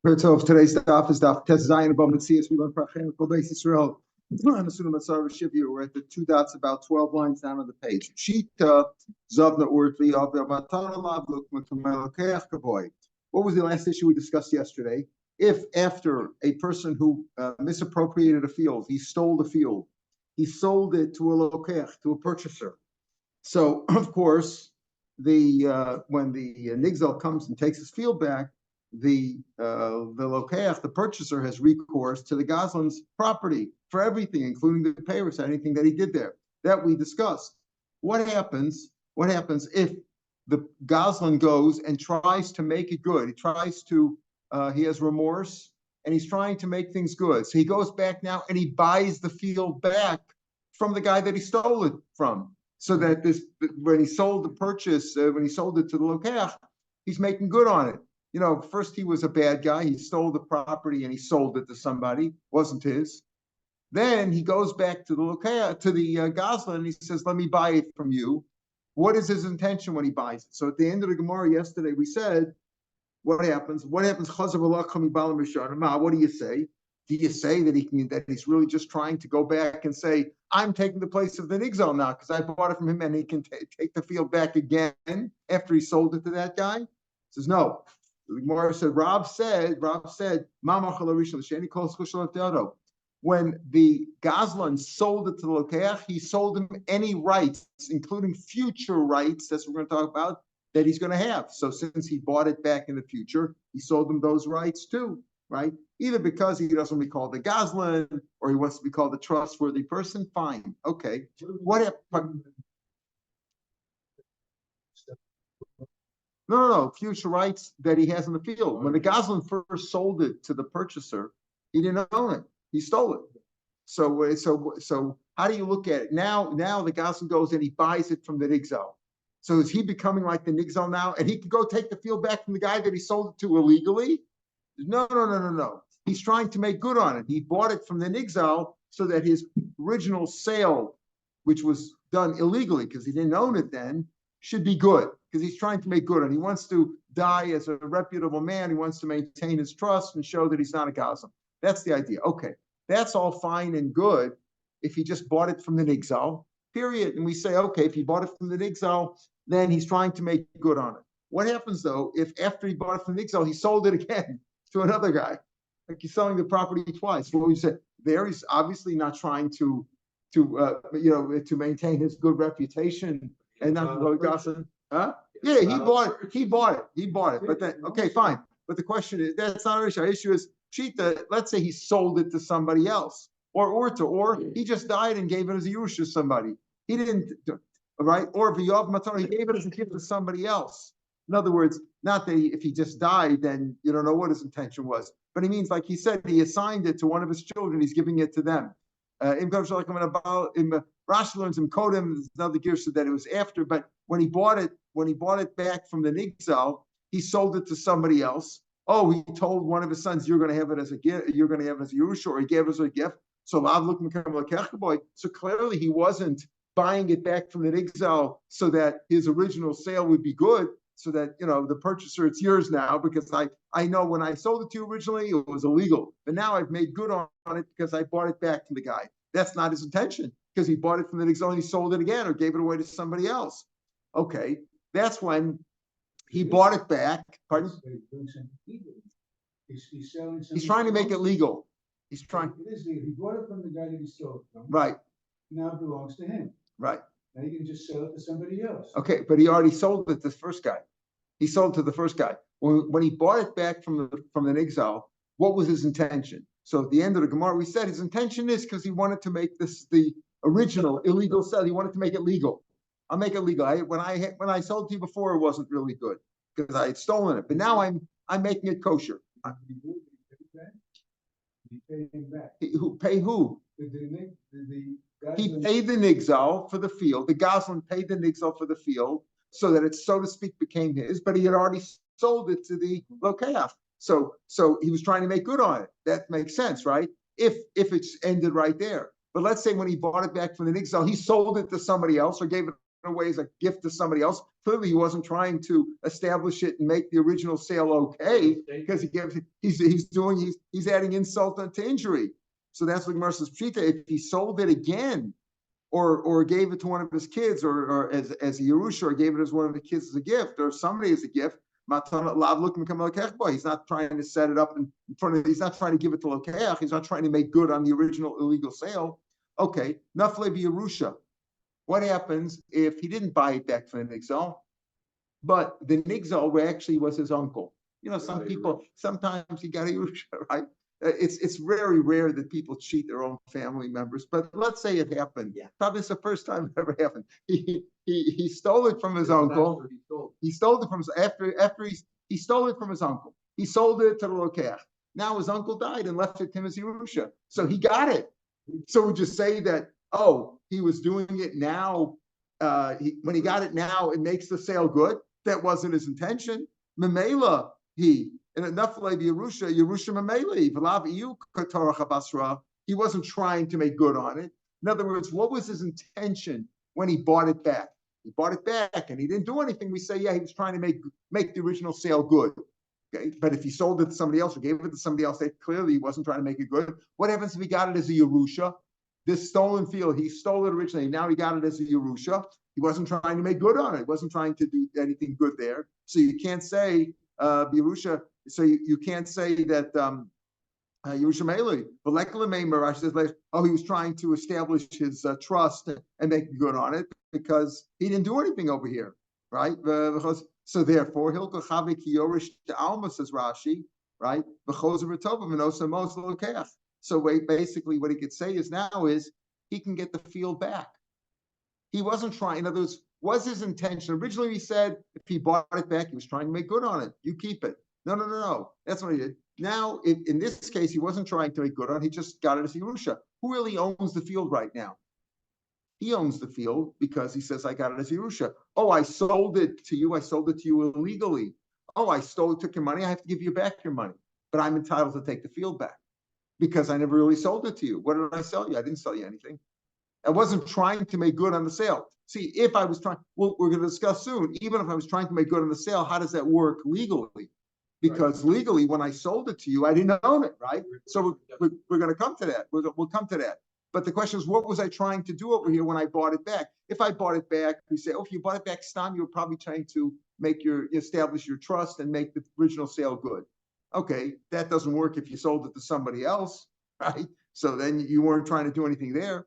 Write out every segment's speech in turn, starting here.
So today's daf is daf Tes Zayin above Mציעא. We learn Prachem Kol Beis Yisrael. We're at the two dots about 12 lines down on the page. What was the last issue we discussed yesterday? If after a person who misappropriated a field, he stole the field, he sold it to a lokeach, to a purchaser. So of course, when the nigzal comes and takes his field back, the lokeach, the purchaser, has recourse to the gazlan's property for everything, including the payers, anything that he did there. That we discussed. What happens if the gazlan goes and tries to make it good? He has remorse and he's trying to make things good. So he goes back now and he buys the field back from the guy that he stole it from. So that when he sold it to the lokeach, he's making good on it. First he was a bad guy. He stole the property and he sold it to somebody. It wasn't his. Then he goes back to the lokeach, to the gazlan, and he says, "Let me buy it from you." What is his intention when he buys it? So at the end of the Gemara yesterday, we said, what happens? What do you say? Do you say that he's really just trying to go back and say, "I'm taking the place of the nigzal now because I bought it from him," and he can take the field back again after he sold it to that guy? He says no. The Gemara said, Rav said, when the gazlan sold it to the lokeach, he sold him any rights, including future rights, that's what we're going to talk about, that he's going to have. So since he bought it back in the future, he sold him those rights too, right? Either because he doesn't want to be called the gazlan or he wants to be called a trustworthy person, fine. Okay. What happened? No. Future rights that he has in the field. When the gazlan first sold it to the purchaser, he didn't own it. He stole it. So how do you look at it? Now the gazlan goes and he buys it from the nigzal. So is he becoming like the nigzal now? And he can go take the field back from the guy that he sold it to illegally? No. He's trying to make good on it. He bought it from the nigzal so that his original sale, which was done illegally because he didn't own it then, should be good, because he's trying to make good on it. He wants to die as a reputable man. He wants to maintain his trust and show that he's not a gazlan. That's the idea. Okay, that's all fine and good if he just bought it from the nigzal, period. And we say, okay, if he bought it from the nigzal, then he's trying to make good on it. What happens, though, if after he bought it from the nigzal, he sold it again to another guy? Like he's selling the property twice. Well, we said there he's obviously not trying to maintain his good reputation and not go gazlan. Huh? Yeah, he bought it. But then, okay, fine. But the question is, that's not our issue. Our issue is, Shita, let's say he sold it to somebody else, or he just died and gave it as a yush to somebody. He didn't, right? Or v'yav matana, he gave it as a gift to somebody else. In other words, not that if he just died, then you don't know what his intention was. But he means, like he said, he assigned it to one of his children. He's giving it to them. Rashi learns in Kodem, there's another girsah that it was after, but when he bought it back from the nigzal, he sold it to somebody else. Oh, he told one of his sons, "You're going to have it as a gift. You're going to have it as a yerusha," or he gave it as a gift. So clearly he wasn't buying it back from the nigzal so that his original sale would be good, so that the purchaser, it's yours now because I know when I sold it to you originally it was illegal, but now I've made good on it because I bought it back from the guy. That's not his intention, because he bought it from the nigzal and he sold it again or gave it away to somebody else. Okay, that's when he bought it back. Pardon? He's trying to make it legal. He's trying. He bought it from the guy that he stole it from. Right. Now it belongs to him. Right. Now he can just sell it to somebody else. Okay, but he already sold it to the first guy. He sold it to the first guy. When he bought it back from the nigzal, what was his intention? So at the end of the Gemara, we said his intention is because he wanted to make this the original illegal sale. He wanted to make it legal. I'll make it legal. When I sold to you before, it wasn't really good because I had stolen it. But now I'm making it kosher. Who pay who? He paid the nigzal for the field. The gazlan paid the nigzal for the field so that it, so to speak, became his. But he had already sold it to the lokeach. So he was trying to make good on it. That makes sense, right? If it's ended right there. But let's say when he bought it back from the nigzal, he sold it to somebody else or gave it a way as a gift to somebody else. Clearly, he wasn't trying to establish it and make the original sale okay, because he's adding insult to injury. So that's what Gemara says. Pshita, if he sold it again, or gave it to one of his kids, or as a Yerusha, or gave it as one of the kids as a gift, or somebody as a gift, he's not trying to set it up in front of, he's not trying to give it to Lokeach, he's not trying to make good on the original illegal sale. Okay, Nafle Yerusha. What happens if he didn't buy it back from the Nigzal, but the Nigzal actually was his uncle? Some people, sometimes you got a Yerusha, right? It's very rare that people cheat their own family members, but let's say it happened. Yeah. Probably it's the first time it ever happened. He stole it from his uncle. He stole it from he stole it from his uncle. He sold it to the Lokeach. Now his uncle died and left it to him as Yerusha. So he got it. So we just say that, he was doing it now. When he got it now, it makes the sale good. That wasn't his intention. Memela, and enough like Yerusha Mameli, Vlav Iyu Katorach Basra. He wasn't trying to make good on it. In other words, what was his intention when he bought it back? He bought it back and he didn't do anything. We say, he was trying to make the original sale good. Okay, but if he sold it to somebody else or gave it to somebody else, that clearly he wasn't trying to make it good. What happens if he got it as a Yerusha? This stolen field, he stole it originally. Now he got it as a Yerusha. He wasn't trying to make good on it. He wasn't trying to do anything good there. So you can't say Yerusha. So you can't say that Yerusha Meli. But like Rashi says, he was trying to establish his trust and make good on it because he didn't do anything over here, right? So therefore, Hilko Chavik Yorish to Alma, says Rashi, right? So basically what he could say is he can get the field back. He wasn't trying, in other words, was his intention. Originally he said if he bought it back, he was trying to make good on it. You keep it. No. That's what he did. Now, in this case, he wasn't trying to make good on it. He just got it as Yerusha. Who really owns the field right now? He owns the field because he says, I got it as Yerusha. I sold it to you. I sold it to you illegally. I took your money. I have to give you back your money. But I'm entitled to take the field back because I never really sold it to you. What did I sell you? I didn't sell you anything. I wasn't trying to make good on the sale. See, if I was trying, we're going to discuss soon, even if I was trying to make good on the sale, how does that work legally? Because legally, when I sold it to you, I didn't own it, right? So we're going to come to that. We'll come to that. But the question is, what was I trying to do over here when I bought it back? If I bought it back, we say, if you bought it back, Stam, you were probably trying to establish your trust and make the original sale good. Okay, that doesn't work if you sold it to somebody else, right? So then you weren't trying to do anything there.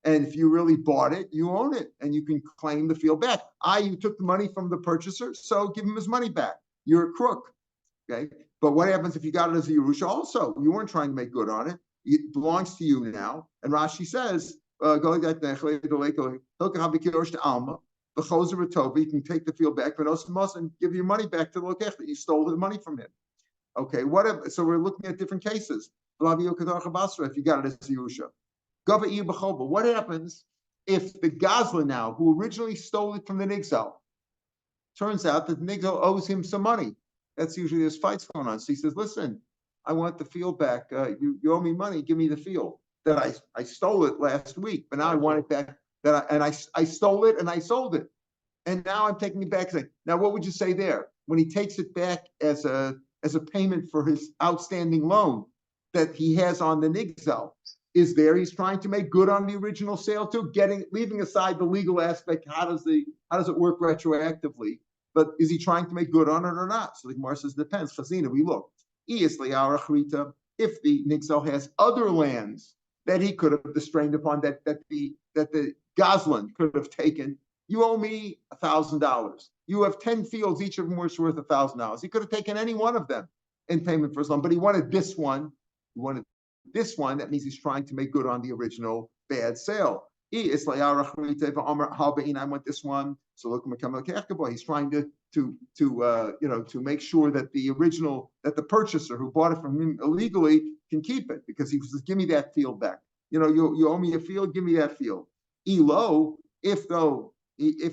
And if you really bought it, you own it, and you can claim the field back. You took the money from the purchaser, so give him his money back. You're a crook, okay? But what happens if you got it as a Yerusha also? You weren't trying to make good on it. It belongs to you now. And Rashi says, you can take the field back, and give your money back to the Lokech that you stole the money from him. Okay, so we're looking at different cases. If you got it as a Yerusha. What happens if the Gazlan now, who originally stole it from the Nigzal, turns out that the Nigzal owes him some money? That's usually there's fights going on. So he says, listen, I want the field back. You owe me money. Give me the field that I stole it last week, but now I want it back. I stole it and I sold it, and now I'm taking it back. Now, what would you say there when he takes it back as a payment for his outstanding loan that he has on the Nigzal? He's trying to make good on the original sale too, leaving aside the legal aspect. How does it work retroactively? But is he trying to make good on it or not? So the Gemara says depends. Chazina, we look. If the Nigzal has other lands that he could have distrained upon, that the Gazlan could have taken, you owe me $1,000. You have 10 fields, each of them worth $1,000. He could have taken any one of them in payment for his loan, but he wanted this one. That means he's trying to make good on the original bad sale. I want this one. So look, he's trying to make sure that the purchaser who bought it from him illegally can keep it, because he says, give me that field back. You owe me a field, give me that field. If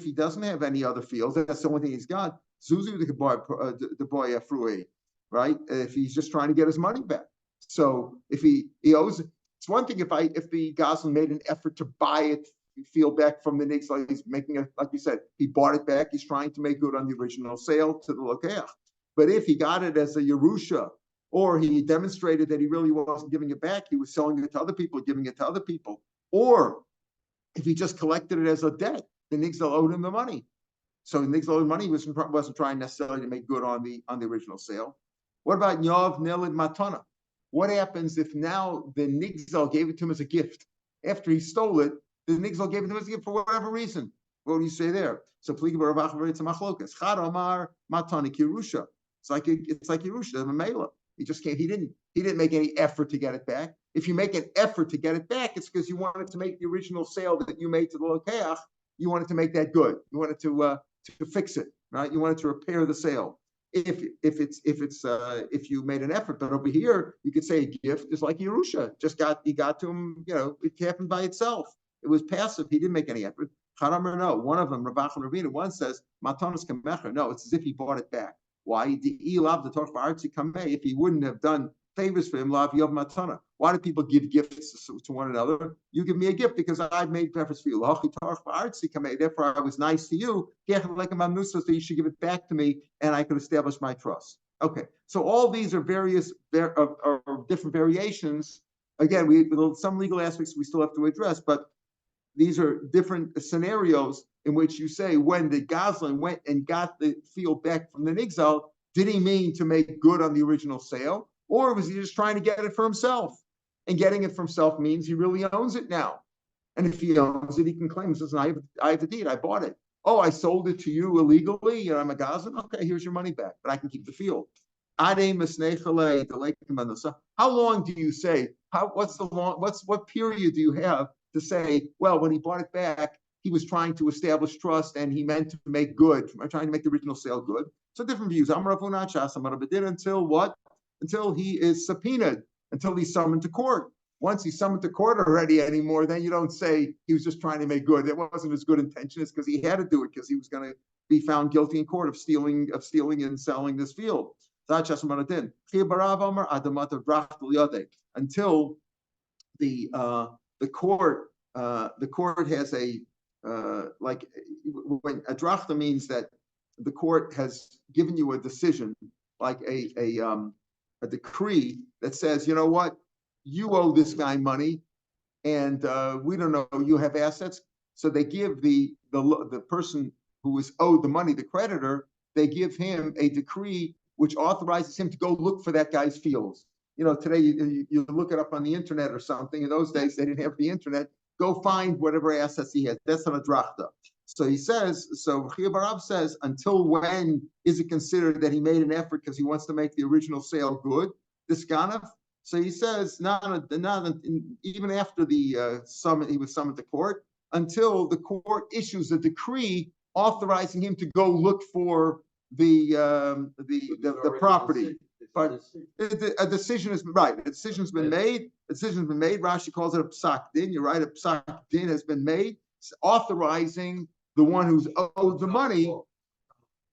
he doesn't have any other fields, that's the only thing he's got. Zuzu the boy Frui, right? If he's just trying to get his money back. So if he owes, it's one thing if the Gazlan made an effort to buy it field back from the nigzal. He's making it, like you said, he bought it back. He's trying to make good on the original sale to the lokeach. But if he got it as a Yerusha, or he demonstrated that he really wasn't giving it back, he was selling it to other people, giving it to other people, or if he just collected it as a debt, the nigzal owed him the money. So the nigzal owed him money, he wasn't trying necessarily to make good on the original sale. What about Yov Nilid Matana? What happens if now the nigzal gave it to him as a gift? After he stole it, the nigzal gave it to him as a gift for whatever reason. What do you say there? So it's like Yerusha, the Mamela. He just can't. He didn't make any effort to get it back. If you make an effort to get it back, it's because you wanted to make the original sale that you made to the lokeach. You wanted to make that good. You wanted to fix it, right? You wanted to repair the sale. If you made an effort, but over here you could say a gift is like Yerusha. He got to him. It happened by itself. It was passive. He didn't make any effort. Charamer, no. One of them, Ravach and Ravina, one says Matanas Kamecher. No, it's as if he bought it back. Why? If he wouldn't have done favors for him, lav yov matana. Why do people give gifts to one another? You give me a gift because I've made efforts for you. Therefore, I was nice to you. So you should give it back to me, and I could establish my trust. Okay, so all these are different variations. Again, some legal aspects we still have to address, but these are different scenarios in which you say when the Goslin went and got the field back from the nigzal, did he mean to make good on the original sale, or was he just trying to get it for himself? And getting it for himself means he really owns it now. And if he owns it, he can claim, says, I have the deed, I bought it. Oh, I sold it to you illegally, I'm a Goslin. Okay, here's your money back, but I can keep the field. How long do you say? What period do you have to say, well, when he bought it back, he was trying to establish trust and he meant to make good, trying to make the original sale good? So different views. Until what? Until he is subpoenaed, until he's summoned to court. Once he's summoned to court already anymore, then you don't say he was just trying to make good. It wasn't his good intention. It's because he had to do it because he was going to be found guilty in court of stealing and selling this field. Until the court has when a drachta means that the court has given you a decision, like a decree that says, you know what, you owe this guy money, and we don't know, you have assets. So they give the person who is owed the money, the creditor, they give him a decree which authorizes him to go look for that guy's fields. Today you look it up on the internet or something. In those days, they didn't have the internet. Go find whatever assets he has. That's an adrachta. So he says, Chia Barav says, until when is it considered that he made an effort because he wants to make the original sale good? This ganav. So he says, even after the summon, he was summoned to court, until the court issues a decree authorizing him to go look for the property. But a decision has been right. A decision's been made. A decision's been made. Rashi calls it a psak din. You're right. A psak din has been made, authorizing the one who's owed the money.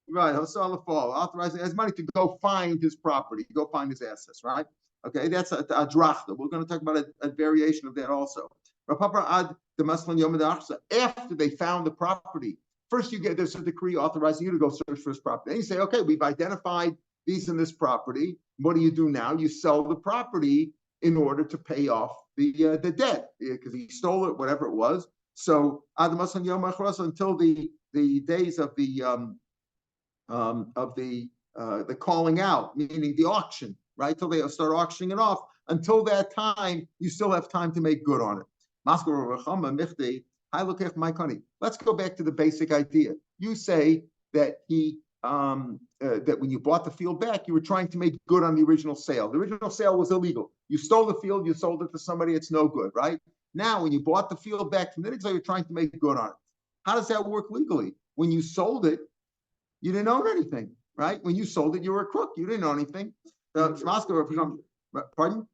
Right. Authorizing his money to go find his property, go find his assets. Right. Okay. That's a drachta. We're going to talk about a variation of that also. After they found the property, first there's a decree authorizing you to go search for his property. Then you say, okay, we've identified these in this property. What do you do now? You sell the property in order to pay off the debt because he stole it, whatever it was. So until the days of the calling out, meaning the auction, right? Till they start auctioning it off. Until that time, you still have time to make good on it. Let's go back to the basic idea. You say that that when you bought the field back, you were trying to make good on the original sale. The original sale was illegal. You stole the field, you sold it to somebody, it's no good, right? Now, when you bought the field back from the nigzal, you're trying to make good on it. How does that work legally? When you sold it, you didn't own anything, right? When you sold it, you were a crook. You didn't own anything. Pardon?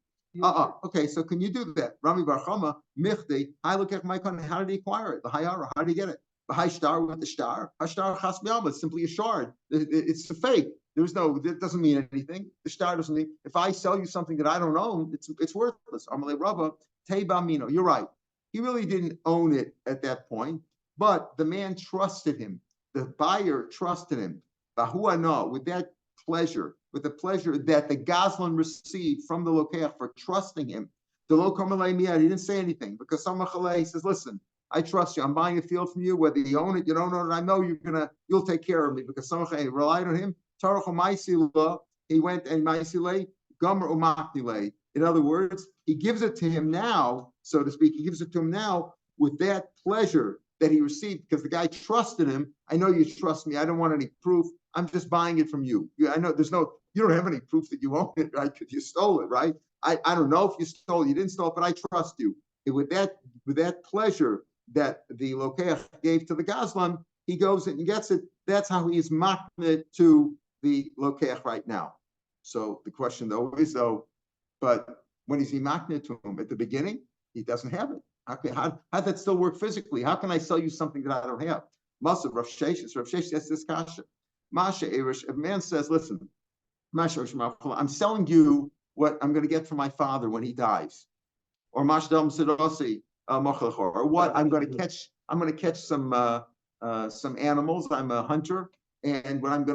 Okay, so can you do that? Rami Bar Chama, Michdi, I look at my country. How did he acquire it? The Hayara, how did he get it? The high star with the star. Hashtar chas mi'alma, it's simply a shard. It's a fake. It doesn't mean anything. The star doesn't mean. If I sell you something that I don't own, it's worthless. Amalei Rava, Teiba Mino. You're right. He really didn't own it at that point, but the man trusted him. The buyer trusted him. With that pleasure, with the pleasure that the Gazlan received from the Lokeach for trusting him. The Lokamalei Miyad, he didn't say anything because Samachalei says, listen, I trust you. I'm buying a field from you, whether you own it, you don't own it. I know you'll take care of me because Samachalei relied on him. He went and Maisilei, Gomer Umaknilei. In other words, he gives it to him now, so to speak. He gives it to him now with that pleasure that he received because the guy trusted him. I know you trust me. I don't want any proof. I'm just buying it from you. I know you don't have any proof that you own it, right? Because you stole it, right? I don't know if you stole it, you didn't steal it, but I trust you. And with that pleasure that the Lokeach gave to the Gazlan, he goes and gets it. That's how he is makneh to the Lokeach right now. So the question though is but when is he makneh to him? At the beginning, he doesn't have it. How does that still work physically? How can I sell you something that I don't have? Masav Rav Sheshes. Rav Sheshes has this kasha. Masha Erish, if a man says, listen, I'm selling you what I'm going to get from my father when he dies. Or Mashdam Sidosi, or what I'm going to catch some animals. I'm a hunter, and what I'm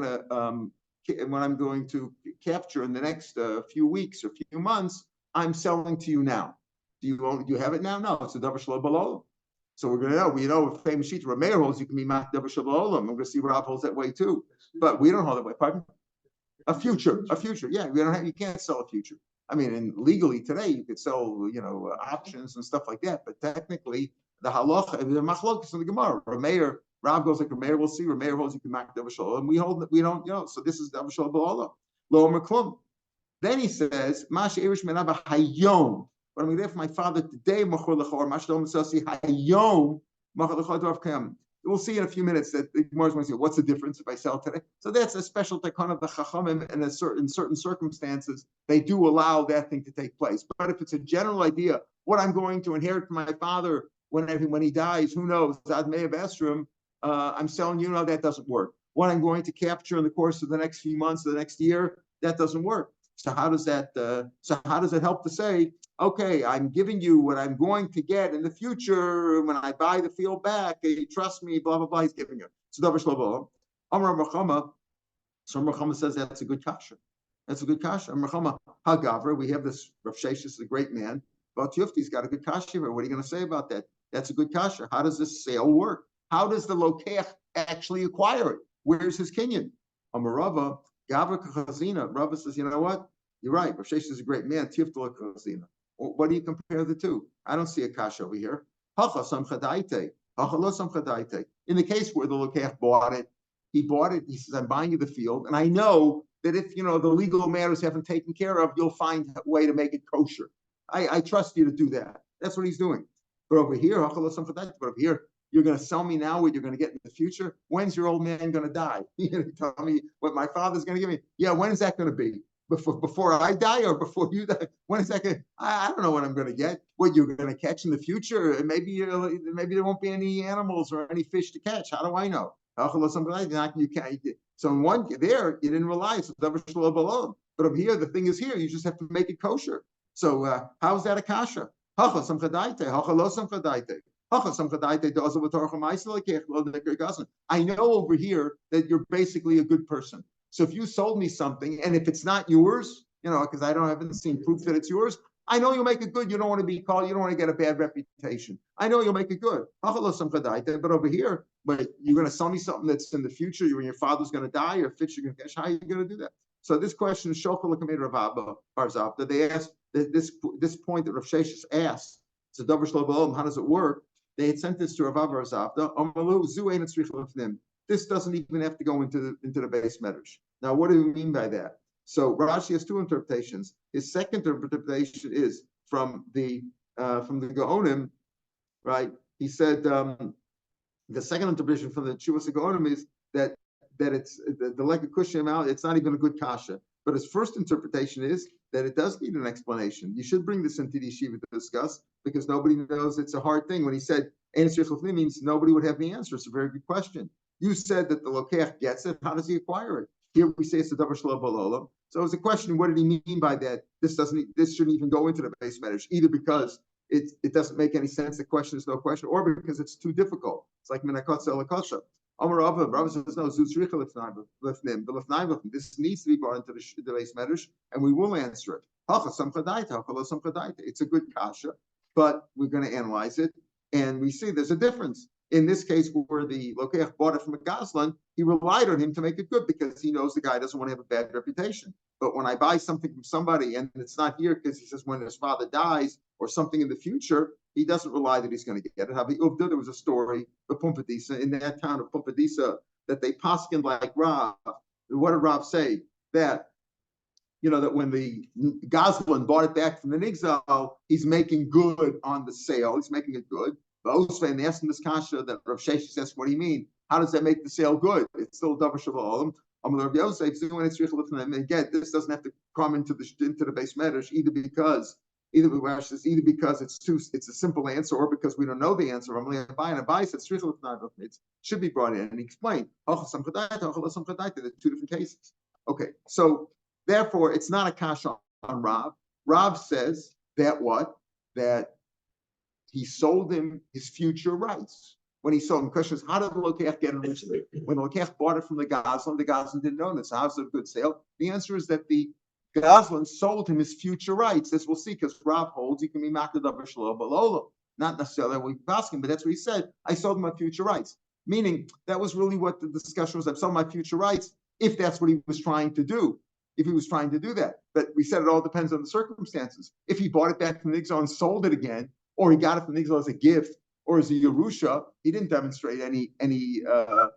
going to capture in the next few weeks or few months, I'm selling to you now. Do you have it now? No, it's a davar shelo b'olam. So we're going to know. We know a famous sheet. Rav Meir holds you can be mak davar shelo b'olam. We're going to see Rav holds that way too, but we don't hold that way. Pardon? A future. Yeah, you can't sell a future. I mean, and legally today you could sell, options and stuff like that. But technically, the halacha, the machlokas in the Gemara. Rav goes like Rav Meir. We'll see. Rav Meir holds you can mak davar shelo, and we hold that we don't. So this is davar shelo b'olam. Lo maklum. Then he says, Masha Irish menava hayom. But I'm going to get for my father today. We'll see in a few minutes that the Gemara is going to say, what's the difference if I sell today? So that's a special takon of the Chachamim, and in certain circumstances, they do allow that thing to take place. But if it's a general idea, what I'm going to inherit from my father when he dies, who knows? I'm selling you, that doesn't work. What I'm going to capture in the course of the next few months, the next year, that doesn't work. So how does that help to say, okay, I'm giving you what I'm going to get in the future when I buy the field back, you trust me, blah, blah, blah, he's giving you. So Davar shelo b'olam. So Rachama says that's a good kasha. That's a good kasha. Rachama Hagavra, we have this Rav Sheshes is a great man, but Yufti's got a good kasha. What are you going to say about that? That's a good kasha. How does this sale work? How does the Lokeach actually acquire it? Where's his kinyan? Amarava, Gavra Kachazina. Rava says, you know what? You're right. Rav Sheshes is a great man. Tifta Kachazina. What do you compare the two? I don't see a kasha over here. In the case where the Lokeach bought it, he says, I'm buying you the field, and I know that if the legal matters haven't taken care of, you'll find a way to make it kosher. I trust you to do that. That's what he's doing. But over here, you're going to sell me now what you're going to get in the future. When's your old man going to die? You're going to tell me what my father's going to give me? Yeah, when is that going to be? Before I die or before you die? When is that going to? I don't know what I'm going to get. What you're going to catch in the future? Maybe there won't be any animals or any fish to catch. How do I know? You can't. So in one there, you didn't rely. So davar shelo b'olam. But over here, the thing is here. You just have to make it kosher. So how is that a kasha? I know over here that you're basically a good person. So if you sold me something, and if it's not yours, because I haven't seen proof that it's yours, I know you'll make it good. You don't want to be called, you don't want to get a bad reputation. I know you'll make it good. But over here, but you're going to sell me something that's in the future, when your father's going to die, or fish you're going to catch, how are you going to do that? So this question is Shokal L'Kamei Rav Abba Barzavda. They asked this point that Rav Sheshes asked. So davar shelo b'olam, how does it work? They had sent this to Rav Abba Barzavda. This doesn't even have to go into the base medrash. Now, what do we mean by that? So Rashi has two interpretations. His second interpretation is from the Gaonim, right? He said the second interpretation from the Chuvas Gaonim is that it's the Lekha Kushim out. It's not even a good kasha. But his first interpretation is that it does need an explanation. You should bring this into the yeshiva to discuss because nobody knows. It's a hard thing. When he said answer means nobody would have the answer. It's a very good question. You said that the Lokeach gets it. How does he acquire it? Here we say it's a davar shelo b'olam. So it's a question: what did he mean by that? This shouldn't even go into the base medrash, either because it doesn't make any sense. The question is no question, or because it's too difficult. It's like minakotza lakotza. Amar Rav says no. This needs to be brought into the base medrash, and we will answer it. It's a good kasha, but we're going to analyze it, and we see there's a difference. In this case, where the Lokeach bought it from a Gazlan, he relied on him to make it good because he knows the guy doesn't want to have a bad reputation. But when I buy something from somebody and it's not here because he says when his father dies or something in the future, he doesn't rely that he's going to get it. There was a story of Pumpadisa in that town of Pumpadisa that they paskined like Rav. What did Rav say? That that when the Gazlan bought it back from the Nigzal, he's making good on the sale. He's making it good. And they asked him this kasha that Rav Sheshes says, what do you mean? How does that make the sale good? It's still davar shalom. Again, this doesn't have to come into the base medrash either because it's a simple answer or because we don't know the answer. Abai said it should be brought in, and he explained. There's two different cases. Okay, so therefore it's not a kasha on Rav. Rav says that he sold him his future rights. When he sold him, the question is, how did the Lokeach get it originally? When the Lokeach bought it from the Gazlan didn't own it. So how's it a good sale? The answer is that the Gazlan sold him his future rights. This we'll see, because Rav holds you can be maked davar shelo b'lolo. Not necessarily what we're asking, but that's what he said. I sold him my future rights. Meaning that was really what the discussion was. I sold my future rights, if that's what he was trying to do. If he was trying to do that. But we said it all depends on the circumstances. If he bought it back from the Nigzal and sold it again, or he got it from the Nigzal as a gift, or as a Yerusha, he didn't demonstrate any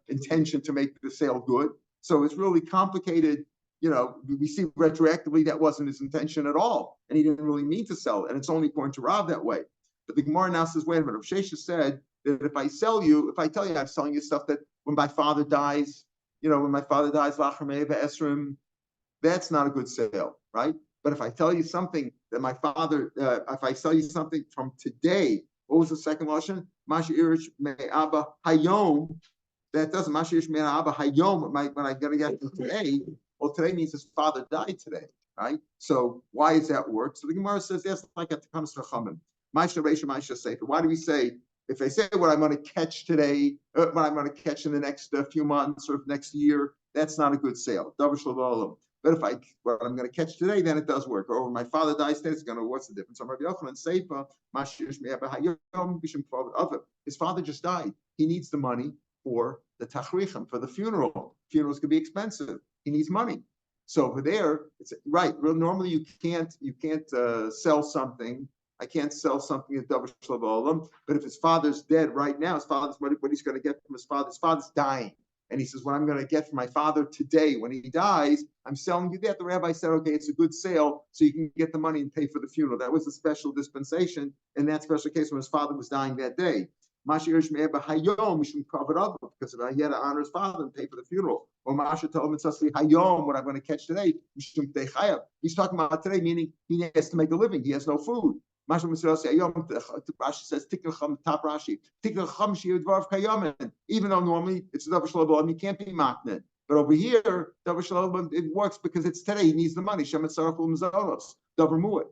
intention to make the sale good. So it's really complicated. We see retroactively that wasn't his intention at all, and he didn't really mean to sell it, and it's only according to Rav that way. But the Gemara now says, wait a minute, Rav Shesha said that if I tell you I'm selling you stuff that when my father dies, Lachameva Esrim, that's not a good sale, right? But if I tell you something that my father, if I sell you something from today, what was the second lashon? Mashiach me'aba hayom. That doesn't Mashiach me'aba hayom. When I gotta get to today, well, today means his father died today, right? So why does that work? So the Gemara says that's like at the Kamas Rachamim. Ma'aseh Reisha, Ma'aseh Sefer. Why do we say if they say what I'm going to catch today, what I'm going to catch in the next few months or next year, that's not a good sale. Davar shelo b'olam. But what I'm going to catch today, then it does work. Or when my father dies today, it's going to, what's the difference? His father just died. He needs the money for the tachrichim, for the funeral. Funerals could be expensive. He needs money. So over there, it's right. Normally you can't sell something. I can't sell something at davar shelo b'olam. But if his father's dead right now, what he's going to get from his father's dying. And he says, what I'm going to get from my father today when he dies, I'm selling you that. The rabbi said, okay, it's a good sale, so you can get the money and pay for the funeral. That was a special dispensation in that special case when his father was dying that day. Because he had to honor his father and pay for the funeral. Or Masha told him, Hayom, what I'm going to catch today. He's talking about today, meaning he has to make a living. He has no food. Rashi says, top Rashi, even though normally it's davar shelo b'olam, you can't be makned. But over here, davar shelo b'olam, it works because it's today. He needs the money. Davar mu'at.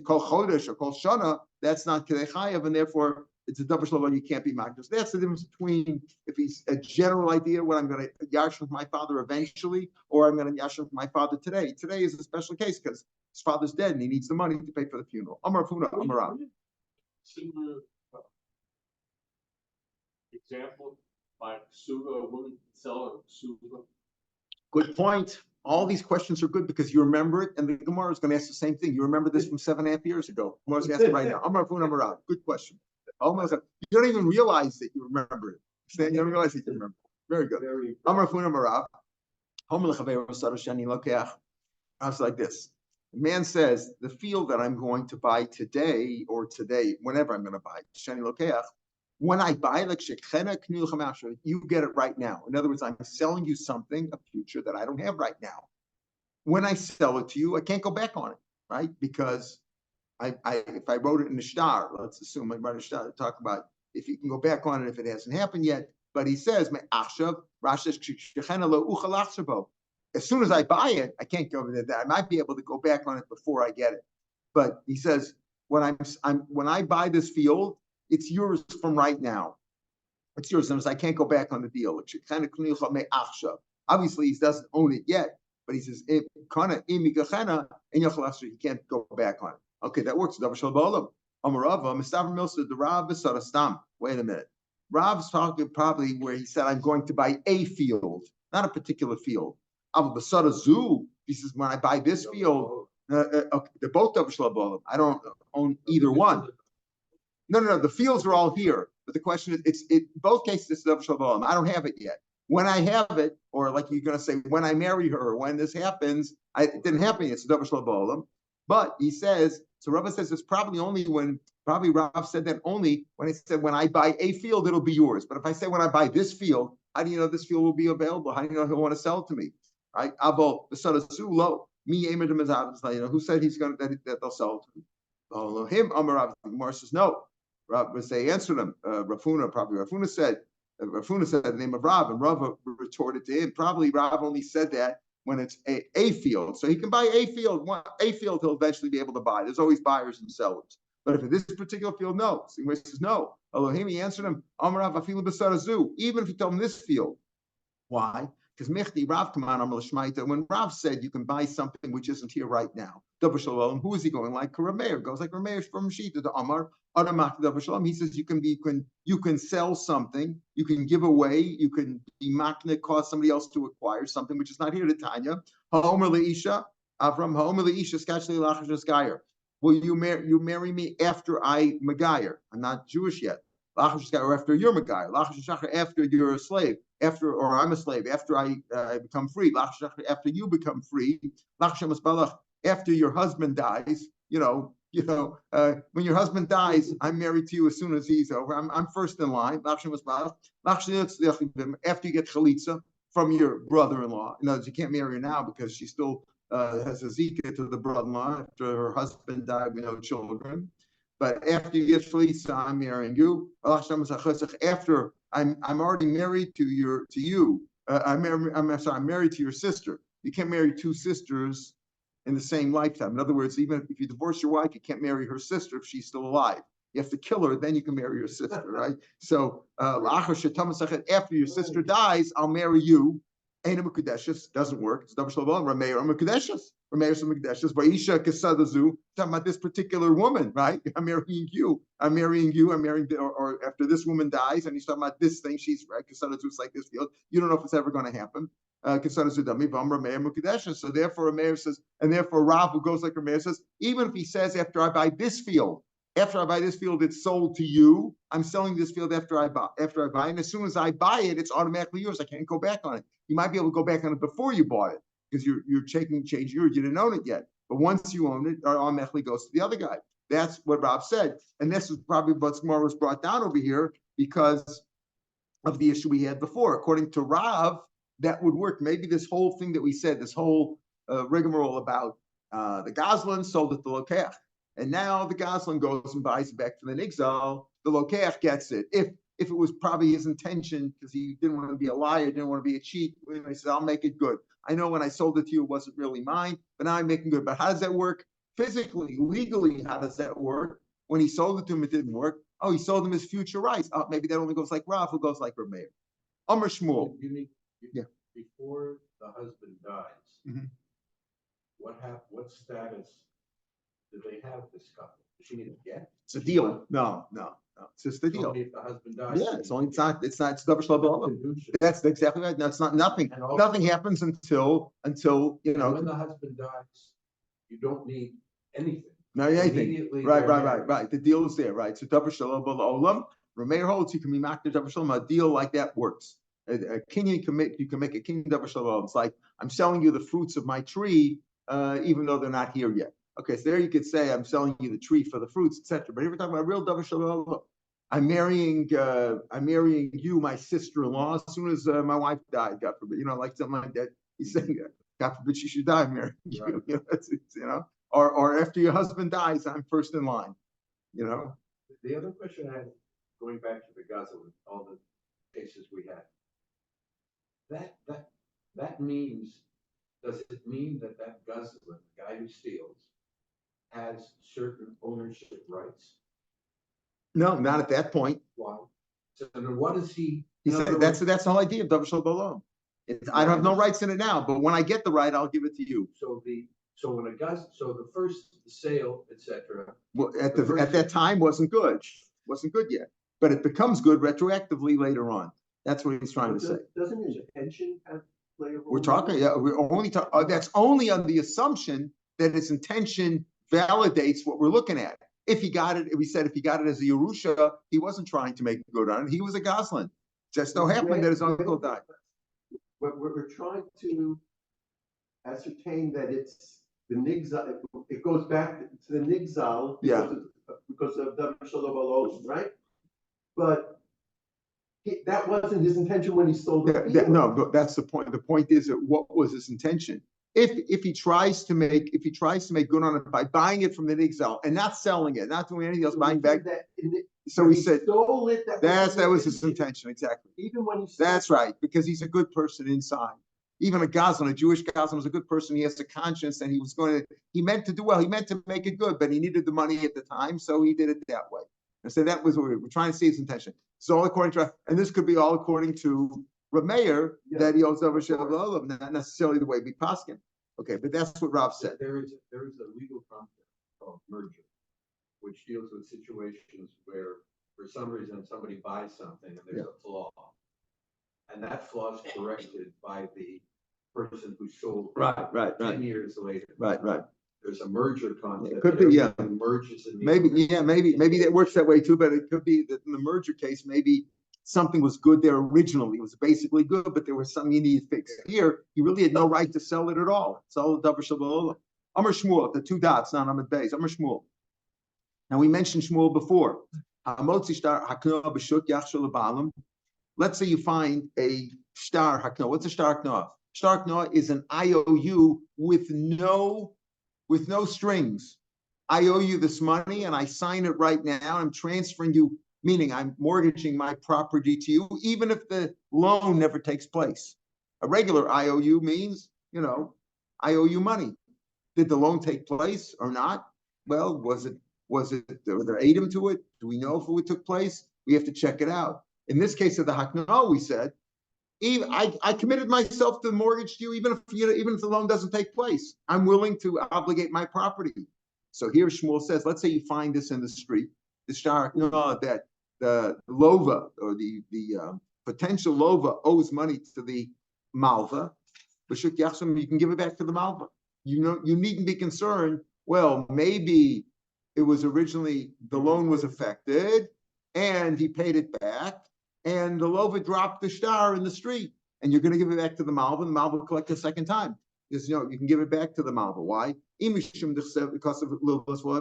Kol chodesh or kol shana, that's not kedei chayav, and therefore it's a davar shelo b'olam. You can't be makned. So that's the difference between if he's a general idea what I'm going to yashim with my father eventually, or I'm going to yashim with my father today. Today is a special case because his father's dead and he needs the money to pay for the funeral. Amar Funa, Amar. Similar example by Suga, a woman seller Suga. Good point. All these questions are good because you remember it, and the Gemara is going to ask the same thing. You remember this from 7.5 years ago. Gemara's asking right now. Amar Funa, Amar. Good question. You don't even realize that you remember it. You don't realize that you remember it. Very good. Amar Funa, Amar. I was like this. The man says, the field that I'm going to buy today, whenever I'm going to buy, when I buy, you get it right now. In other words, I'm selling you something, a future that I don't have right now. When I sell it to you, I can't go back on it, right? Because if I wrote it in the shtar, let's assume I wrote a shtar to talk about if you can go back on it if it hasn't happened yet. But he says, as soon as I buy it, I can't go over there. I might be able to go back on it before I get it. But he says, when I buy this field, it's yours from right now. It's yours. And I can't go back on the deal. Obviously, he doesn't own it yet, but he says, he can't go back on it. Okay, that works. Wait a minute. Rav's talking probably where he said, I'm going to buy a field, not a particular field. He says, when I buy this field, they're both Davar Shalom. I don't own either one. No. The fields are all here. But the question is, both cases, it's Davar Shalom. I don't have it yet. When I have it, or like you're going to say, when I marry her, or when this happens, it didn't happen yet. It's Davar Shalom. But he says, so Rav says it's probably only when, probably Rav said that only when he said, when I buy a field, it'll be yours. But if I say when I buy this field, how do you know this field will be available? How do you know he'll want to sell it to me? Right? Abo, the son of Sulo, me, who said he's going to, that they'll sell it to me? Oh, him, Amar Rav says, no. Rav say answered him. Rafuna said the name of Rav, and Rav retorted to him. Probably Rav only said that when it's a field. So he can buy a field. A field he'll eventually be able to buy. There's always buyers and sellers. But if in this particular field, no. So he says no. Elohim, he answered him, Amar Rav afilu b'sarazu. Even if he told him this field. Why? Because Mechti Rav when Rav said you can buy something which isn't here right now, Davar Shalom, who is he going like? Rav Meir goes like Rav Meir from Shita to Amar. He says you can sell something, you can give away, you can be makna, cause somebody else to acquire something which is not here to Tanya. Ha'omer leisha, Avram ha'omer leisha skachli lachash gayer. Will you marry me after I magayer? I'm not Jewish yet. Lachash gayer, or after you're magayer. Lachash shachar, after you're a slave. After, or I'm a slave. After I become free. Lachash shachar, after you become free. Lachash masbalach, after your husband dies. When your husband dies, I'm married to you as soon as he's over. I'm first in line. After you get chalitza from your brother-in-law. In other words, you can't marry her now because she still has a zika to the brother-in-law after her husband died with no children. But after you get chalitza, I'm marrying you. After I'm already married to you. I'm married to your sister. You can't marry two sisters in the same lifetime. In other words, even if you divorce your wife, you can't marry her sister if she's still alive. You have to kill her, then you can marry your sister, right? So after your sister dies, I'll marry you. Doesn't work. It's Davar Shalom. Rameir Mekudeshes. Talking about this particular woman, right? I'm marrying you. Or after this woman dies, and he's talking about this thing. She's right. It's like this field. You don't know if it's ever going to happen. So therefore, Rameir says, and therefore Rav, who goes like Rameir says, even if he says after I buy this field, it's sold to you. I'm selling this field after I buy, and as soon as I buy it, it's automatically yours. I can't go back on it. You might be able to go back on it before you bought it because you're change yours. You didn't own it yet, but once you own it, it automatically goes to the other guy. That's what Rav said, and this is probably what's more was brought down over here because of the issue we had before. According to Rav, that would work. Maybe this whole thing that we said, this whole rigmarole about the Goslin sold it to the Lokeach. And now the Goslin goes and buys it back from the Nigzal. The Lokeach gets it. If it was probably his intention, because he didn't want to be a liar, didn't want to be a cheat, he says, I'll make it good. I know when I sold it to you, it wasn't really mine, but now I'm making good. But how does that work? Physically, legally, how does that work? When he sold it to him, it didn't work. Oh, he sold him his future rights. Oh, maybe that only goes like Rav, who goes like Rameir. Amr Shmuel. Before the husband dies, what status do they have this couple? Does she need a get? It's a deal. No. It's just a deal. Only if the husband dies. Yeah, it's Davar Shalom. That's exactly right. That's not nothing. Nothing happens until when the husband dies, you don't need anything. No, anything. Right. The deal is there, right? So Davar Shalom Olam. Rameir holds you can be makna Davar Shalom. A deal like that works. A kinyan you can make a kinyan Davar Shalom. It's like I'm selling you the fruits of my tree, even though they're not here yet. Okay, so there you could say I'm selling you the tree for the fruits, etc. But here we're talking about real Davar Shalom. I'm marrying you, my sister-in-law, as soon as my wife died. God forbid, like something like that. He's saying, God forbid she should die, marrying you. Right. Or after your husband dies, I'm first in line. The other question I had, going back to the Gaza with all the cases we had, that means, does it mean that Gaza, the guy who steals, has certain ownership rights? No, not at that point. Why? So then what is he? He in said other that's words, the whole idea of Davar Shel B'Olam. I don't have no rights in it now, but when I get the right, I'll give it to you. so the first sale, etc. Well, at that time wasn't good, yet, but it becomes good retroactively later on. That's what he's trying to say. Doesn't his intention play a role? We're talking, yeah, we're only talking. That's only on the assumption that his intention validates what we're looking at. If he got it, we said if he got it as a Yerusha, he wasn't trying to make good on it. He was a Goslin. Just so happened that his uncle died. We're trying to ascertain that it's the nigzal. It goes back to the nigzal because of Davar Shel B'Olam, right? But that wasn't his intention when he stole the field. No, but that's the point. The point is that what was his intention? If he tries to make good on it by buying it from the nigzal and not selling it, not doing anything else, buying back. So he said stole it. That was his intention, exactly. Even when he that's right, because he's a good person inside. Even a Goslin, a Jewish Goslin, was a good person. He has a conscience, and he meant to do well. He meant to make it good, but he needed the money at the time, so he did it that way. And so that was what we're trying to see his intention. So all according to, and this could be all according to Rav Meir, that he owes Davar Shel B'Olam, not necessarily the way we paskin. Okay, but that's what Rav said. There is a legal concept called merger, which deals with situations where, for some reason, somebody buys something and there's a flaw, and that flaw is corrected by the person who sold it. Right. 10 years later. Right. There's a merger concept. It could be, merges in maybe that works that way too, but it could be that in the merger case, maybe something was good there originally. It was basically good, but there was something you need to fix. Here, you really had no right to sell it at all. It's all Davar Shel B'Olam. Amar Shmuel, the two dots, not Amud Beis. Amar Shmuel. Now we mentioned Shmuel before. Let's say you find a shtar hakno. What's a shtar hakno? Shtar hakno is an IOU with no strings. I owe you this money and I sign it right now. I'm transferring you, meaning I'm mortgaging my property to you, even if the loan never takes place. A regular IOU means, I owe you money. Did the loan take place or not? Well, were there aidum to it? Do we know if it took place? We have to check it out. In this case of the hakno, we said, I committed myself to the mortgage to you, even if the loan doesn't take place. I'm willing to obligate my property. So here Shmuel says, let's say you find this in the street, the shtar that the lova or the potential lova owes money to the malva, but you can give it back to the malva. You needn't be concerned. Well, maybe it was originally the loan was affected, and he paid it back. And the lova dropped the shtar in the street, and you're going to give it back to the malva, and the malva will collect a second time. Because you can give it back to the malva. Why? Because of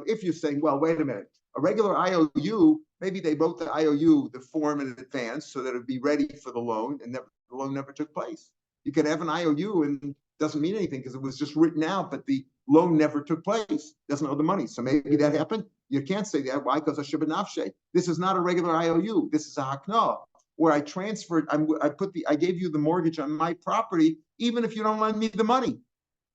if you're saying, well, wait a minute, a regular IOU, maybe they wrote the IOU, the form in advance, so that it'd be ready for the loan, and the loan never took place. You could have an IOU and it doesn't mean anything because it was just written out, but the loan never took place. Doesn't owe the money. So maybe that happened. You can't say that. Why? Because this is not a regular IOU. This is a hakna, where I transferred. I gave you the mortgage on my property, even if you don't lend me the money.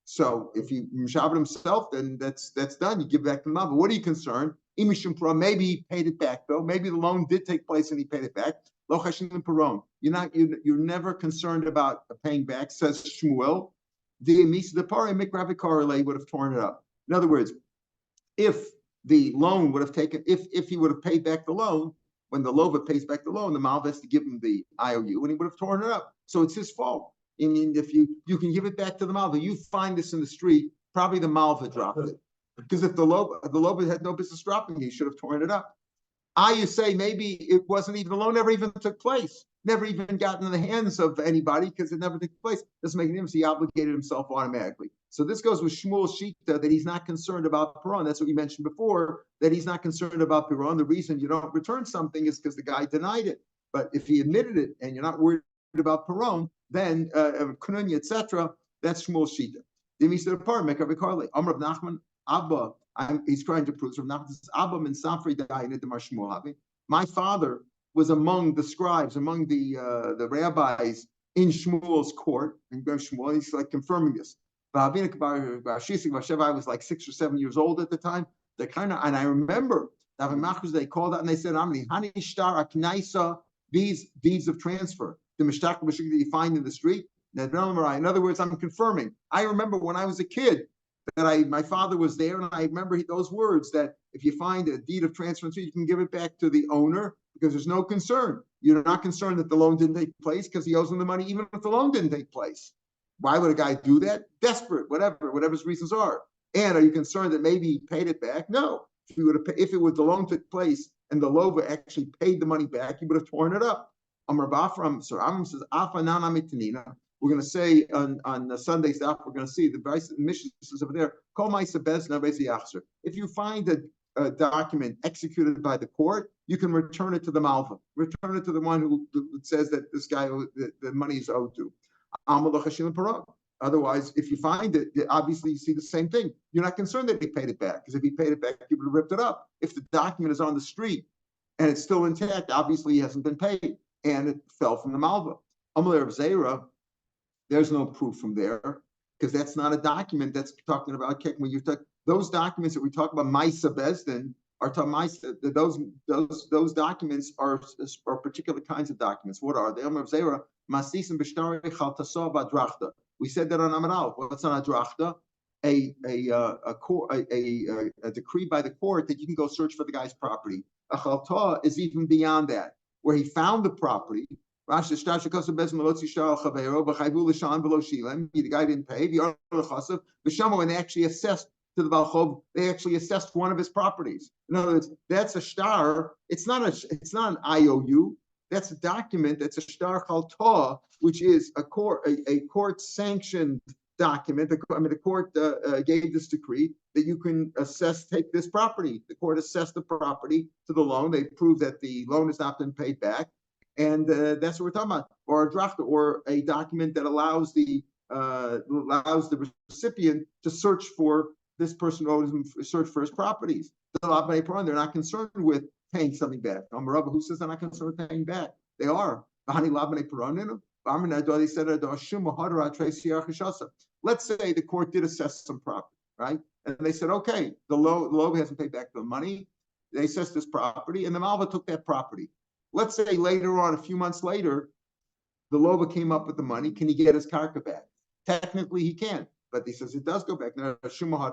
So if you mishavet himself, then that's done. You give back the malva. What are you concerned? Maybe he paid it back though. Maybe the loan did take place and he paid it back. You're never concerned about paying back, says Shmuel. The would have torn it up. In other words, if the loan would have taken, if he would have paid back the loan, when the lova pays back the loan, the malva has to give him the IOU, and he would have torn it up. So it's his fault. I mean, if you can give it back to the malva, you find this in the street, probably the malva dropped it. Because if the lova had no business dropping it, he should have torn it up. You say maybe it wasn't even, the loan never even took place, never even got in the hands of anybody because it never took place. Doesn't make any difference. He obligated himself automatically. So this goes with Shmuel's shita that he's not concerned about Piron. That's what we mentioned before, that he's not concerned about Piron. The reason you don't return something is because the guy denied it. But if he admitted it and you're not worried about Piron, then Kununya, etc., that's Shmuel's shita. Then he said, Amr of Nachman, Abba, he's trying to prove Abba min Safri Dayanet Shmuel. My father was among the scribes, among the rabbis in Shmuel's court. And Shmuel, he's like confirming this. I was like 6 or 7 years old at the time. And I remember They called out and they said, Hani shtar aknaisa, these deeds of transfer, the mishtaq that you find in the street. In other words, I'm confirming. I remember when I was a kid that my father was there, and I remember those words that if you find a deed of transfer, you can give it back to the owner because there's no concern. You're not concerned that the loan didn't take place because he owes him the money, even if the loan didn't take place. Why would a guy do that? Desperate, whatever his reasons are. And are you concerned that maybe he paid it back? No. If the loan took place and the lover actually paid the money back, he would have torn it up. Amram says, we're going to say on Sunday's daf, we're going to see the mission is over there. If you find a document executed by the court, you can return it to the malva. Return it to the one who says that this guy, the money is owed to. Otherwise, if you find it, obviously you see the same thing. You're not concerned that he paid it back, because if he paid it back, he would have ripped it up. If the document is on the street and it's still intact, obviously he hasn't been paid, and it fell from the malva. Amalei Rav Zera, there's no proof from there, because that's not a document that's talking about when you talk those documents that we talk about. Maisa Bezdin are those documents are particular kinds of documents. What are they? Rav Zera, Masis and Bishtari Chaltasov Adrachta. We said that on Amaral. What's on Adrachta? A decree by the court that you can go search for the guy's property. A Chalta is even beyond that, where he found the property. The guy didn't pay. And they actually assessed to the Balchov. They actually assessed one of his properties. In other words, that's a shtar. It's not an IOU. That's a document. That's a shtar chalta, which is a court sanctioned document. The court gave this decree that you can take this property. The court assessed the property to the loan. They proved that the loan has not been paid back. And that's what we're talking about, or a drafta, or a document that allows the recipient to search for this person who owes him, search for his properties. They're not concerned with paying something back. Who says they're not concerned with paying back? They are. Let's say the court did assess some property, right? And they said, okay, the loan hasn't paid back the money. They assessed this property, and the malva took that property. Let's say later on, a few months later, the loba came up with the money. Can he get his karka back? Technically, he can, but he says it does go back. I hold the shumah.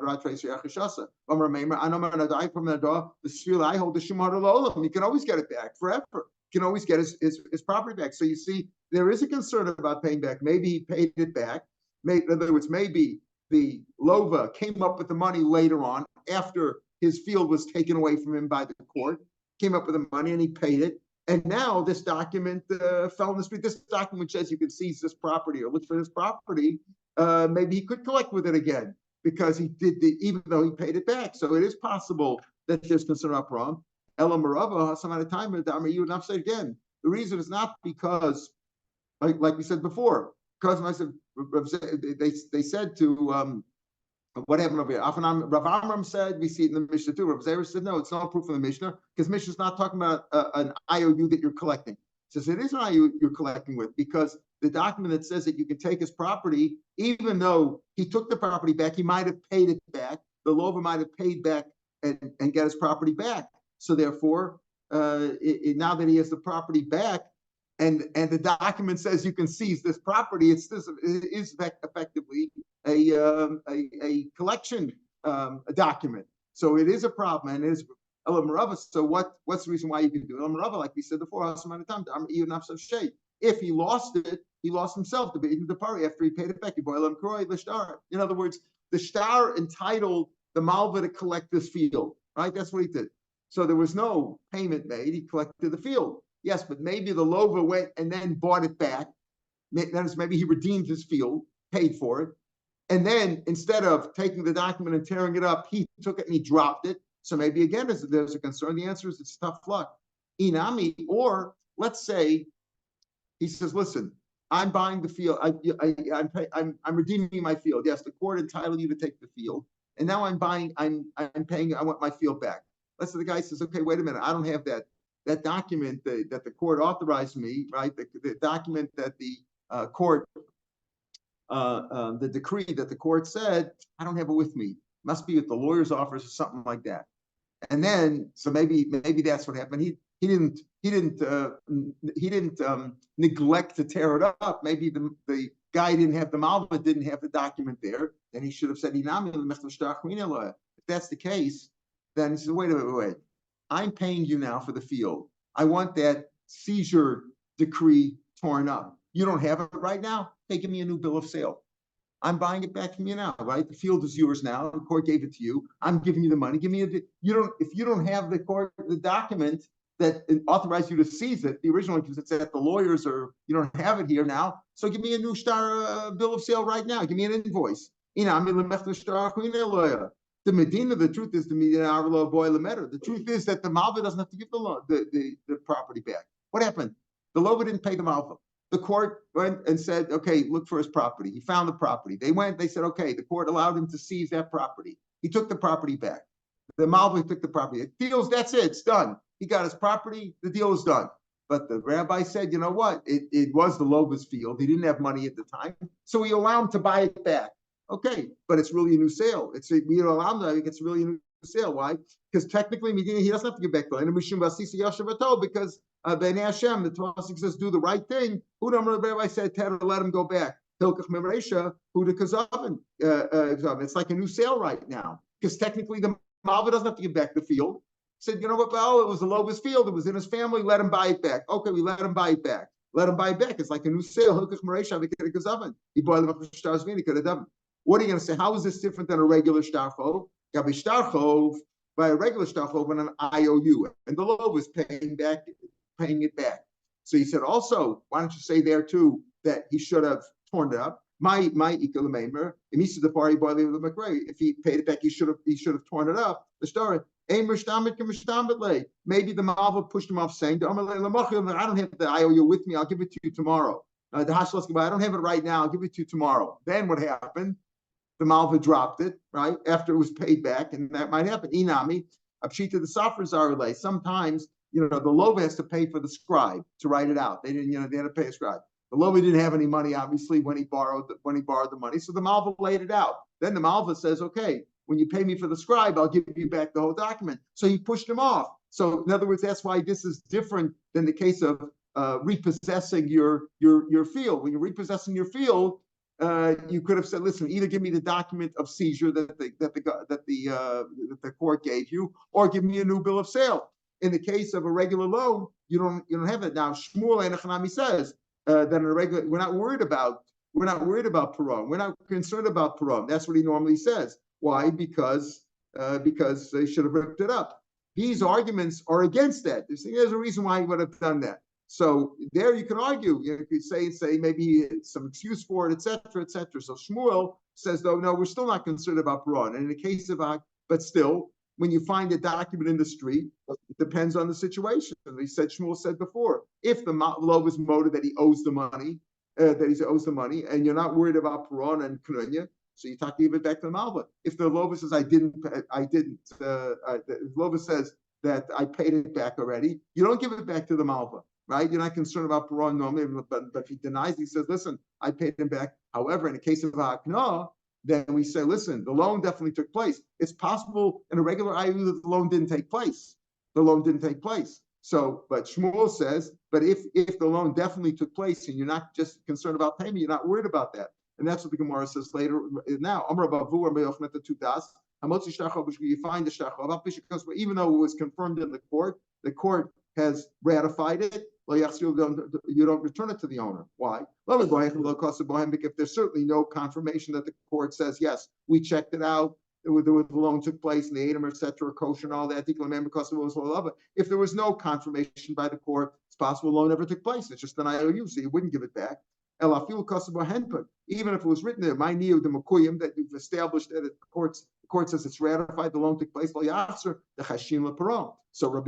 He can always get it back forever. He can always get his property back. So you see, there is a concern about paying back. Maybe he paid it back. In other words, maybe the lova came up with the money later on after his field was taken away from him by the court. Came up with the money and he paid it. And now this document fell in the street. This document says you can seize this property or look for this property. Maybe he could collect with it again because he did even though he paid it back. So it is possible that there's concern up wrong. Ela Marava, some amount of time, you would not say again. The reason is not because, like we said before, because I said they said to what happened over here? Rav Amram said, we see it in the Mishnah too. Rav Zera said, no, it's not proof in the Mishnah, because Mishnah is not talking about an IOU that you're collecting. It says it is an IOU you're collecting with, because the document that says that you can take his property, even though he took the property back, he might have paid it back. The lover might have paid back and get his property back. So therefore, now that he has the property back, and the document says you can seize this property, it is effectively a collection document. So it is a problem, and it is Elam Rava. So what's the reason why you can do it? Elam Rava, like we said before, if he lost it, he lost himself to be in the party after he paid it back. In other words, the shtar entitled the malva to collect this field, right? That's what he did. So there was no payment made. He collected the field. Yes, but maybe the lover went and then bought it back. That is, maybe he redeemed his field, paid for it. And then instead of taking the document and tearing it up, he took it and he dropped it. So maybe again, there's a concern. The answer is it's tough luck. Inami, or let's say he says, listen, I'm buying the field. I'm redeeming my field. Yes, the court entitled you to take the field. And now I'm paying, I want my field back. Let's say the guy says, okay, wait a minute, I don't have that document that the court authorized me, right? The document that the court, the decree that the court said, I don't have it with me. Must be at the lawyer's office or something like that. And then, so maybe that's what happened. He didn't neglect to tear it up. Maybe the guy didn't have the malva, didn't have the document there. Then he should have said, if that's the case, then he says, wait. I'm paying you now for the field. I want that seizure decree torn up. You don't have it right now? Hey, give me a new bill of sale. I'm buying it back from you now, right? The field is yours now. The court gave it to you. I'm giving you the money. If you don't have the document that authorized you to seize it, the original, because it's at the lawyers, or you don't have it here now. So give me a new bill of sale right now. Give me an invoice. The Medina, the truth is the Medina Arlo boy Lemeter. The truth is that the Malva doesn't have to give the property back. What happened? The Lova didn't pay the Malva. The court went and said, okay, look for his property. He found the property. They said, okay, the court allowed him to seize that property. He took the property back. The Malva took the property. It deals, that's it, it's done. He got his property, the deal is done. But the rabbi said, you know what? It was the Lova's field. He didn't have money at the time. So we allow him to buy it back. Okay, but it's really a new sale. We don't allow him to, it's really a new sale. Why? Because technically, he doesn't have to give back the land. Because Ben Hashem, the Torah says, do the right thing. Who the rabbi said, let him go back. It's like a new sale right now. Because technically, the Malva doesn't have to give back the field. Said, you know what, Baal, it was the Lova's field. It was in his family. Let him buy it back. Okay, we let him buy it back. Let him buy it back. It's like a new sale. What are you going to say? How is this different than a regular shtarchov? By a regular shtarchov and an IOU, and the Lova is paying it back. So he said, also, why don't you say there too that he should have torn it up? If he paid it back, he should have torn it up. The story. Maybe the Malva pushed him off, saying, I don't have the IOU with me. I'll give it to you tomorrow. I don't have it right now. I'll give it to you tomorrow. Then what happened? The Malva dropped it, right, after it was paid back, and that might happen. Inami, Abshita, the Safras are relay. Sometimes, the Lova has to pay for the scribe to write it out. They didn't, they had to pay a scribe. The Lova didn't have any money, obviously, when he borrowed the money. So the Malva laid it out. Then the Malva says, okay, when you pay me for the scribe, I'll give you back the whole document. So he pushed him off. So in other words, that's why this is different than the case of repossessing your field. When you're repossessing your field, you could have said, listen, either give me the document of seizure that the court gave you, or give me a new bill of sale. In the case of a regular loan, you don't have it. Now Shmuel Enochanami says that in a regular, we're not worried about Purim. We're not concerned about Purim. That's what he normally says. Why? Because they should have ripped it up. These arguments are against that. There's a reason why he would have done that. So there you can argue. You could say maybe some excuse for it, etc., etc. So Shmuel says, though, no, we're still not concerned about Purim. And in the case of, but still, when you find a document in the street, it depends on the situation. Shmuel said before, if the low is motive that he owes the money, and you're not worried about Purim and Knunya, so you talk to give it back to the Malva. If the Lova says the Lova says that I paid it back already, you don't give it back to the Malva, right? You're not concerned about Purim normally, but if he denies, he says, listen, I paid him back. However, in the case of Hakna, then we say, listen, the loan definitely took place. It's possible in a regular IOU that the loan didn't take place. So, but Shmuel says, but if the loan definitely took place and you're not just concerned about payment, you're not worried about that. And that's what the Gemara says later. Now, you find the shachov, even though it was confirmed in the court has ratified it. You don't return it to the owner. Why? If there's certainly no confirmation that the court says, yes, we checked it out, the loan took place, and the Adam, etc., kosher, and all that. If there was no confirmation by the court, it's possible the loan never took place. It's just an IOU, so you wouldn't give it back. Even if it was written there, my neo the makuyim, that you've established that the court says it's ratified, the loan took place. So Rabbi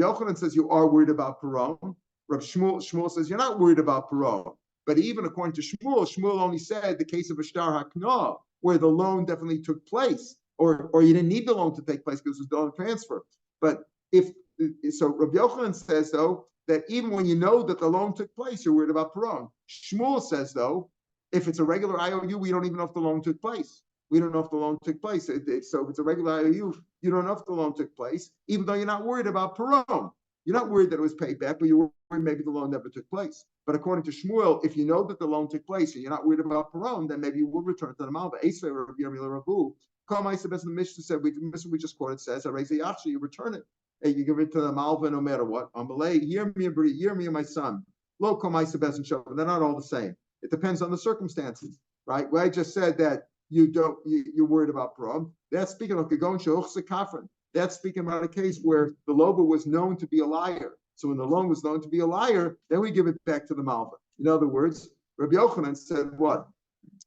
Yochanan says you are worried about Purim. Rabbi Shmuel says you're not worried about Purim. But even according to Shmuel only said the case of a shtar hakna, where the loan definitely took place, or you didn't need the loan to take place because it was loan transfer. But so Rabbi Yochanan says though that even when you know that the loan took place, you're worried about Purim. Shmuel says though, if it's a regular IOU, we don't even know if the loan took place. we don't know if the loan took place. So if it's a regular IOU, you don't know if the loan took place, even though you're not worried about Peron. You're not worried that it was paid back, but you're worried maybe the loan never took place. But according to Shmuel, if you know that the loan took place and you're not worried about Peron, then maybe you will return it to the Malva. The Mishnah said, we just quoted says, you return it. You give it to the Malva no matter what. Hear me, my son. They're not all the same. It depends on the circumstances, right? Where I just said that you're worried about Peron. That's speaking of Kafran. That's speaking about a case where the loba was known to be a liar. So when the loan was known to be a liar, then we give it back to the Malva. In other words, Rabbi Yochanan said what?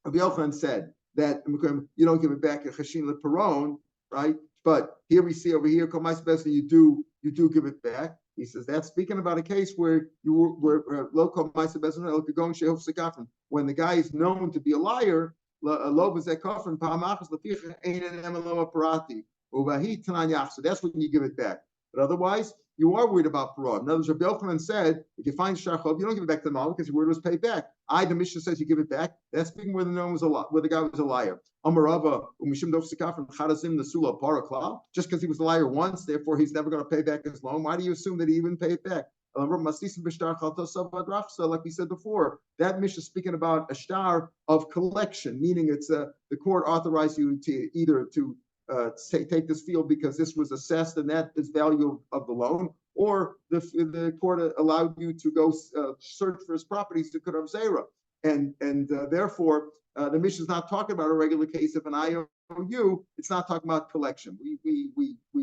Rabbi Yochanan said that you don't give it back a chashin leperon, right? But here we see over here, you do give it back. He says that's speaking about a case where when the guy is known to be a liar, so that's when you give it back. But otherwise, you are worried about parole. In other words, Rabbi Yochanan said, if you find shachov, you don't give it back to the Malva because your word was paid back. The Mishnah says you give it back. That's speaking where the guy was a liar. Just because he was a liar once, therefore he's never going to pay back his loan. Why do you assume that he even pay it back? Like we said before, that Mishnah is speaking about a star of collection, meaning it's the court authorized you to either to take this field because this was assessed and that is value of the loan, or the court allowed you to go search for his properties to Kurav Zera. And therefore, the Mishnah is not talking about a regular case of an IOU. It's not talking about collection. We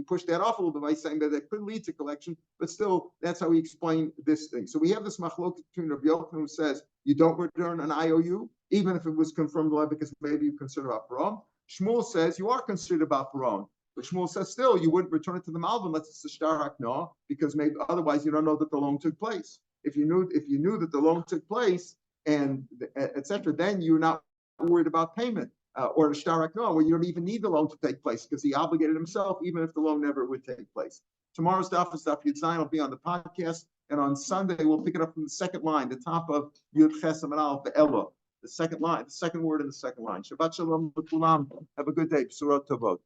push that off a little bit by saying that it could lead to collection, but still, that's how we explain this thing. So we have this machlok between Rabbi Yochanan who says you don't return an IOU, even if it was confirmed law because maybe you're concerned about Peron. Shmuel says you are concerned about Peron, but Shmuel says still you wouldn't return it to the Malva unless it's a shtar hakna, because maybe otherwise you don't know that the loan took place. If you knew that the loan took place and etc., then you're not worried about payment or a shtar hakna, where you don't even need the loan to take place because he obligated himself even if the loan never would take place. Tomorrow's Daf is Daf Yud will be on the podcast, and on Sunday we'll pick it up from the second line, the top of Yud Chesam and Aleph Ella. The second line, the second word in the second line. Shabbat shalom l'kulam. Have a good day. B'surot tovot.